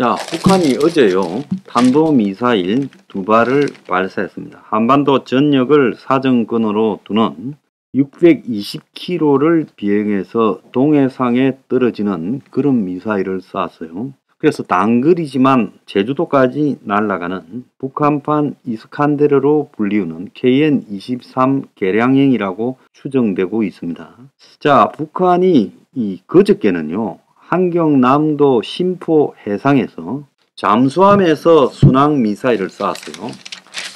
자, 북한이 어제요, 탄도미사일 2발을 발사했습니다. 한반도 전역을 사정권으로 두는 620km를 비행해서 동해상에 떨어지는 그런 미사일을 쐈어요. 그래서 단거리지만 제주도까지 날아가는 북한판 이스칸데르로 불리우는 KN-23 개량형이라고 추정되고 있습니다. 자, 북한이 그저께는요, 한경남도 심포 해상에서 잠수함에서 순항 미사일을 쐈어요.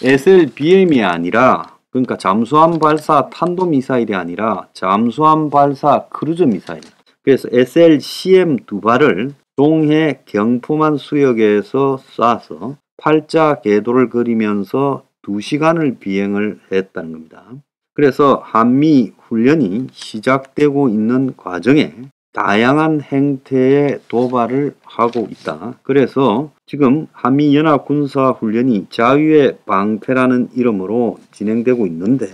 SLBM이 아니라, 그러니까 잠수함 발사 탄도미사일이 아니라 잠수함 발사 크루즈 미사일. 그래서 SLCM 2발을 동해 경포만 수역에서 쏴서 팔자 궤도를 그리면서 2시간을 비행을 했다는 겁니다. 그래서 한미 훈련이 시작되고 있는 과정에 다양한 행태의 도발을 하고 있다. 그래서 지금 한미연합군사훈련이 자유의 방패라는 이름으로 진행되고 있는데,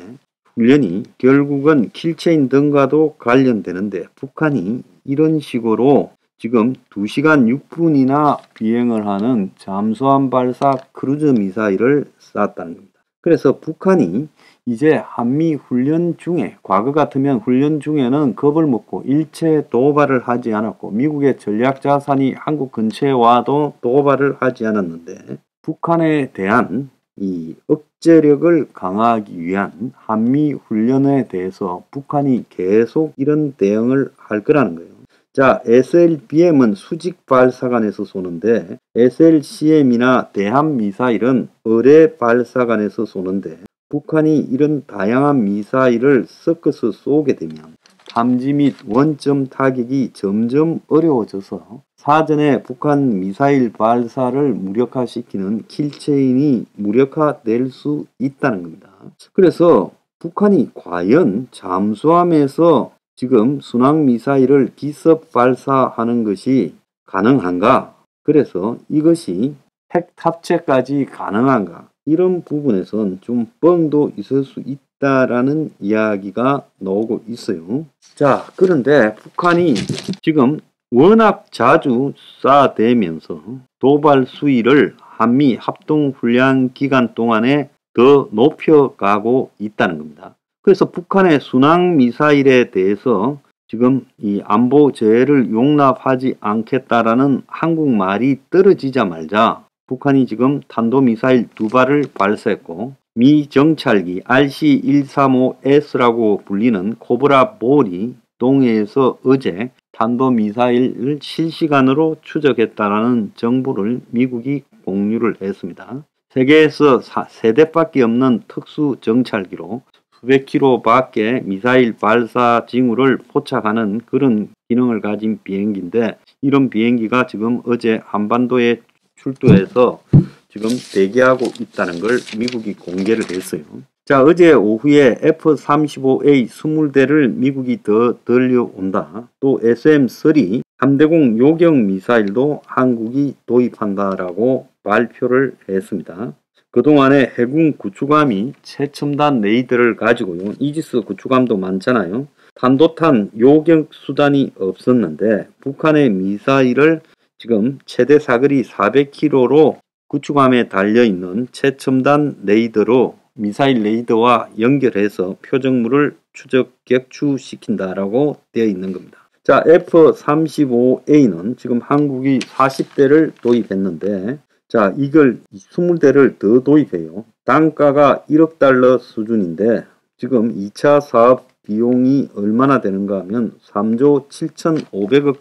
훈련이 결국은 킬체인 등과도 관련되는데, 북한이 이런 식으로 지금 2시간 6분이나 비행을 하는 잠수함 발사 크루즈 미사일을 쐈다는 겁니다. 그래서 북한이 이제 한미 훈련 중에, 과거 같으면 훈련 중에는 겁을 먹고 일체 도발을 하지 않았고, 미국의 전략 자산이 한국 근처에 와도 도발을 하지 않았는데, 북한에 대한 이 억제력을 강화하기 위한 한미 훈련에 대해서 북한이 계속 이런 대응을 할 거라는 거예요. 자, SLBM은 수직 발사관에서 쏘는데, SLCM이나 대함미사일은 어뢰 발사관에서 쏘는데, 북한이 이런 다양한 미사일을 섞어서 쏘게 되면 탐지 및 원점 타격이 점점 어려워져서 사전에 북한 미사일 발사를 무력화시키는 킬체인이 무력화될 수 있다는 겁니다. 그래서 북한이 과연 잠수함에서 지금 순항 미사일을 기습 발사하는 것이 가능한가? 그래서 이것이 핵 탑재까지 가능한가? 이런 부분에선 좀 뻥도 있을 수 있다라는 이야기가 나오고 있어요. 자, 그런데 북한이 지금 워낙 자주 쏴대면서 도발 수위를 한미 합동훈련 기간 동안에 더 높여가고 있다는 겁니다. 그래서 북한의 순항 미사일에 대해서 지금 이 안보 제해를 용납하지 않겠다라는 한국말이 떨어지자 말자 북한이 지금 탄도미사일 2발을 발사했고, 미 정찰기 RC-135S라고 불리는 코브라 볼이 동해에서 어제 탄도미사일을 실시간으로 추적했다라는 정보를 미국이 공유를 했습니다. 세계에서 3대밖에 없는 특수 정찰기로 수백 킬로 밖에 미사일 발사 징후를 포착하는 그런 기능을 가진 비행기인데, 이런 비행기가 지금 어제 한반도에 출도해서 지금 대기하고 있다는 걸 미국이 공개를 했어요. 자, 어제 오후에 F-35A 20대를 미국이 더 들려온다. 또 SM-3 3대공 요격 미사일도 한국이 도입한다라고 발표를 했습니다. 그동안에 해군 구축함이 최첨단 레이더를 가지고요, 이지스 구축함도 많잖아요. 탄도탄 요격 수단이 없었는데, 북한의 미사일을 지금 최대 사거리 400km로 구축함에 달려있는 최첨단 레이더로 미사일 레이더와 연결해서 표적물을 추적 격추시킨다라고 되어 있는 겁니다. 자, F-35A는 지금 한국이 40대를 도입했는데, 자, 이걸 20대를 더 도입해요. 단가가 1억 달러 수준인데, 지금 2차 사업 비용이 얼마나 되는가 하면 3조 7,500억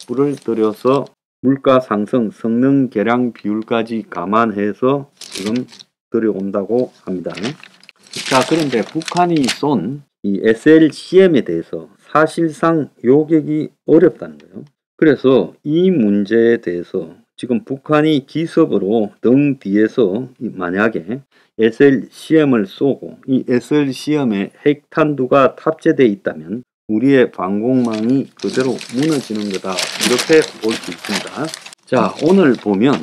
불을 들여서 물가 상승, 성능 개량 비율까지 감안해서 지금 들여온다고 합니다. 자, 그런데 북한이 쏜 이 SLCM에 대해서 사실상 요격이 어렵다는 거예요. 그래서 이 문제에 대해서 지금 북한이 기습으로 등 뒤에서 만약에 SLCM을 쏘고 이 SLCM에 핵탄두가 탑재되어 있다면 우리의 방공망이 그대로 무너지는 거다, 이렇게 볼 수 있습니다. 자, 오늘 보면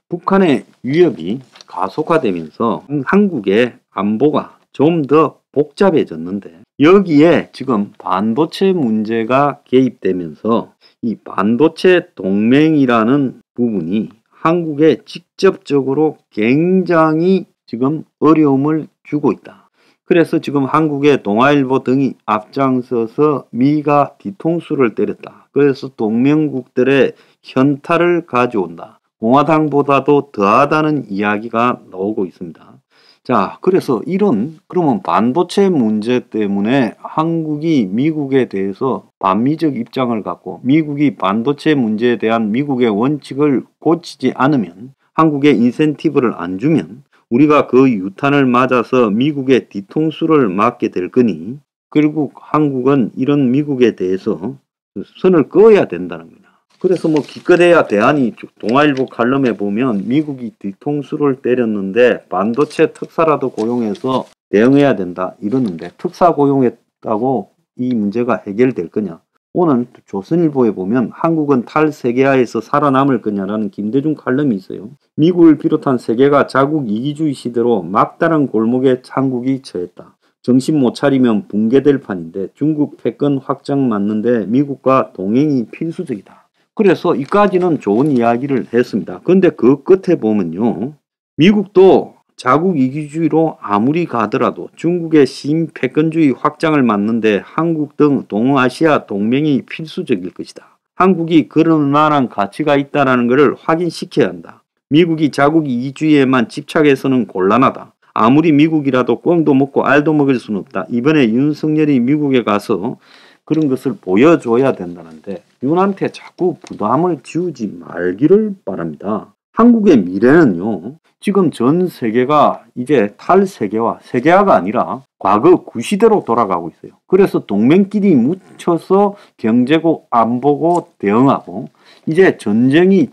북한의 위협이 가속화되면서 한국의 안보가 좀 더 복잡해졌는데, 여기에 지금 반도체 문제가 개입되면서 이 반도체 동맹이라는 부분이 한국에 직접적으로 굉장히 지금 어려움을 주고 있다. 그래서 지금 한국의 동아일보 등이 앞장서서 미가 뒤통수를 때렸다. 그래서 동맹국들의 현타를 가져온다. 공화당보다도 더하다는 이야기가 나오고 있습니다. 자, 그래서 그러면 반도체 문제 때문에 한국이 미국에 대해서 반미적 입장을 갖고 미국이 반도체 문제에 대한 미국의 원칙을 고치지 않으면, 한국에 인센티브를 안 주면 우리가 그 유탄을 맞아서 미국의 뒤통수를 맞게 될 거니, 결국 한국은 이런 미국에 대해서 선을 그어야 된다는 겁니다. 그래서 기껏해야 대안이 동아일보 칼럼에 보면 미국이 뒤통수를 때렸는데 반도체 특사라도 고용해서 대응해야 된다 이러는데, 특사 고용했다고 이 문제가 해결될 거냐? 오늘 조선일보에 보면 한국은 탈세계화에서 살아남을 거냐라는 김대중 칼럼이 있어요. 미국을 비롯한 세계가 자국 이기주의 시대로 막다른 골목에 한국이 처했다. 정신 못 차리면 붕괴될 판인데 중국 패권 확장 맞는데 미국과 동행이 필수적이다. 그래서 이까지는 좋은 이야기를 했습니다. 그런데 그 끝에 보면요, 미국도 자국 이기주의로 아무리 가더라도 중국의 신패권주의 확장을 막는데 한국 등 동아시아 동맹이 필수적일 것이다. 한국이 그런 만한 가치가 있다는 것을 확인시켜야 한다. 미국이 자국 이기주의에만 집착해서는 곤란하다. 아무리 미국이라도 꽁도 먹고 알도 먹을 수는 없다. 이번에 윤석열이 미국에 가서 그런 것을 보여줘야 된다는데 윤한테 자꾸 부담을 지우지 말기를 바랍니다. 한국의 미래는요, 지금 전 세계가 이제 탈세계화, 세계화가 아니라 과거 구시대로 돌아가고 있어요. 그래서 동맹끼리 뭉쳐서 경제고 안보고 대응하고, 이제 전쟁이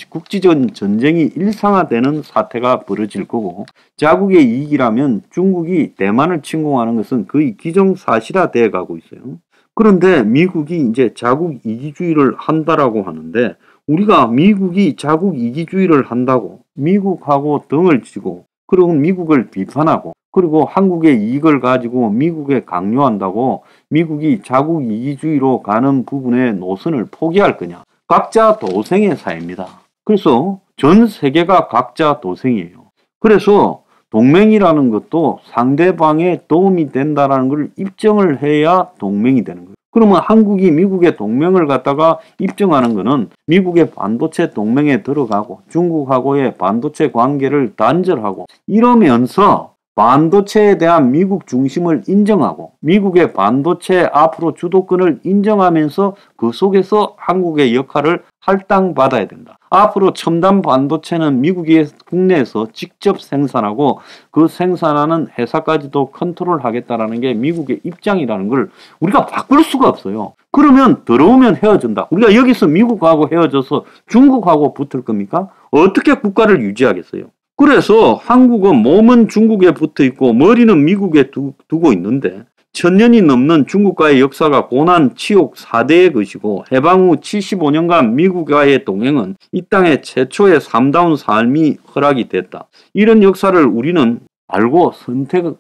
국지적 전쟁이 일상화되는 사태가 벌어질 거고, 자국의 이익이라면 중국이 대만을 침공하는 것은 거의 기정사실화되어 가고 있어요. 그런데 미국이 이제 자국 이기주의를 한다라고 하는데, 우리가 미국이 자국 이기주의를 한다고 미국하고 등을 치고, 그리고 미국을 비판하고, 그리고 한국의 이익을 가지고 미국에 강요한다고 미국이 자국 이기주의로 가는 부분의 노선을 포기할 거냐? 각자 도생의 사회입니다. 그래서 전 세계가 각자 도생이에요. 그래서 동맹이라는 것도 상대방에 도움이 된다는 걸 입증을 해야 동맹이 되는 거예요. 그러면 한국이 미국의 동맹을 갖다가 입증하는 것은 미국의 반도체 동맹에 들어가고 중국하고의 반도체 관계를 단절하고, 이러면서 반도체에 대한 미국 중심을 인정하고 미국의 반도체 앞으로 주도권을 인정하면서 그 속에서 한국의 역할을 할당받아야 된다. 앞으로 첨단 반도체는 미국이 국내에서 직접 생산하고 그 생산하는 회사까지도 컨트롤하겠다라는 게 미국의 입장이라는 걸 우리가 바꿀 수가 없어요. 그러면 들어오면 헤어진다. 우리가 여기서 미국하고 헤어져서 중국하고 붙을 겁니까? 어떻게 국가를 유지하겠어요? 그래서 한국은 몸은 중국에 붙어 있고 머리는 미국에 두고 있는데, 1000년이 넘는 중국과의 역사가 고난 치욕 4대의 것이고, 해방 후 75년간 미국과의 동행은 이 땅의 최초의 3다운 삶이 허락이 됐다. 이런 역사를 우리는 알고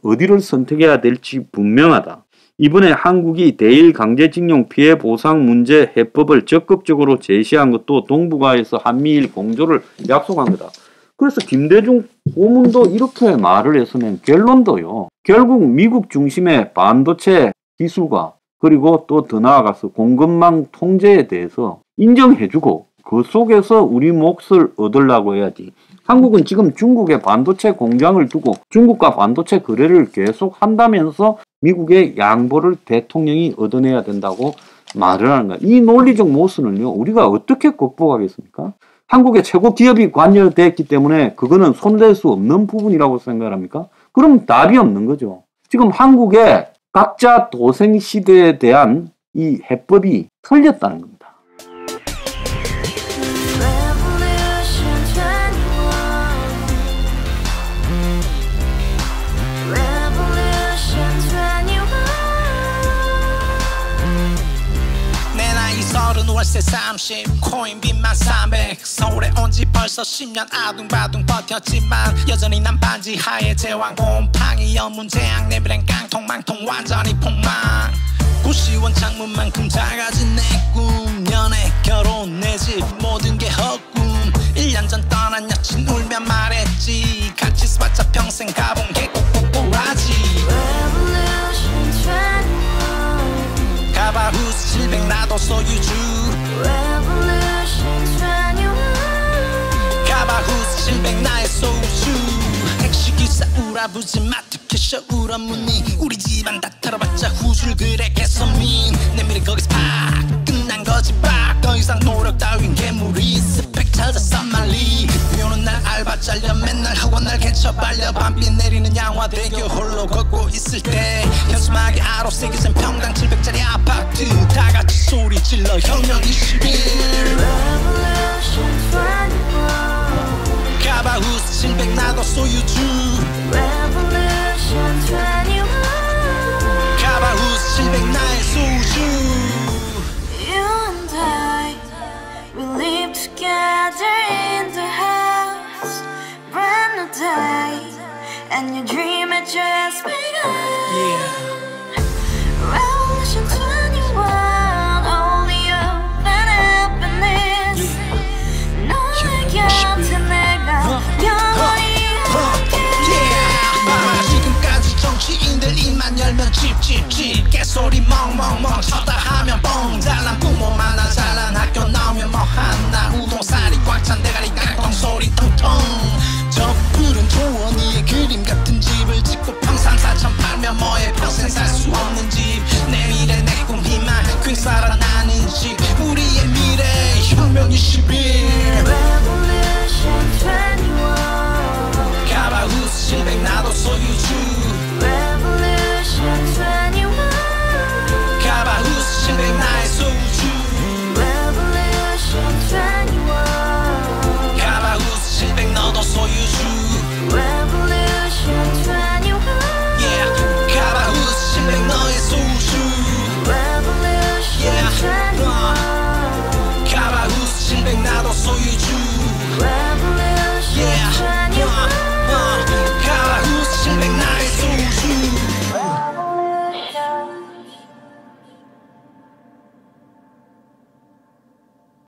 어디를 선택해야 될지 분명하다. 이번에 한국이 대일 강제징용 피해 보상 문제 해법을 적극적으로 제시한 것도 동북아에서 한미일 공조를 약속한 거다. 그래서 김대중 고문도 이렇게 말을 했으면 결론도요, 결국 미국 중심의 반도체 기술과 그리고 또 더 나아가서 공급망 통제에 대해서 인정해주고 그 속에서 우리 몫을 얻으려고 해야지. 한국은 지금 중국에 반도체 공장을 두고 중국과 반도체 거래를 계속 한다면서 미국의 양보를 대통령이 얻어내야 된다고 말을 하는 거야. 이 논리적 모순을요, 우리가 어떻게 극복하겠습니까? 한국의 최고 기업이 관여됐기 때문에 그거는 손댈 수 없는 부분이라고 생각합니까? 그럼 답이 없는 거죠. 지금 한국의 각자 도생 시대에 대한 이 해법이 틀렸다는 겁니다. 월세 30 코인빚만 300 서울에 온 지 벌써 10년 아둥바둥 버텼지만 여전히 난 반지 하에 제왕 곰팡이 연문제약 내비랭 깡통망통 완전히 폭망 고시원 창문만큼 작아진 내 꿈 연애 결혼 내 집 모든 게 헛꿈 7년 전 떠난 여친 울며 말했지 같이 써봤자 평생 가본 게 꼭꼭꼭라지 Revolution 21 가바후스 700 나도 소유주 Revolution 21 가바후스 700 나의 소주 택시기사 우라부지 마트캐셔 울어무니 우리 집안 다 털어봤자 후줄 그래 개선민 내 미래 거기서 팍 끝난 거지 팍더 이상 노력 따윈 괴물이 스펙 찾아서 말리 비오는 날 알바 잘려 맨날 학원 날 개쳐 발려 밤비 내리는 양화대교 홀로 걷고 있을 때 현수막에 아로 새겨진 평당 700짜리 아파트 다같이 소리 질러 혁명 21 Revolution 21 가바후스 700 나도 소유주 Revolution 21 가바후스 700 나의 소주 You and I, we live together in the house Brand new day, and your dream had just begun Revolution 21, only hope and happiness 너의 곁에 내가 영원히 지금까지 정치인들 입만 열면 찝찝찝 개소리 멍멍멍 쳤다 하면 뻥 잘난 부모 만나 잘난 학교 나오면 뭐 하나 우동살이 꽉 찬 대가리 깡통 소리 텅텅 저 푸른 조원이의 그림 같은 집을 짓고 평상사천 팔면 뭐해 평생 살 수 없는 집 내 미래 내 꿈 희망 퀸 살아나는 집 우리의 미래 혁명 21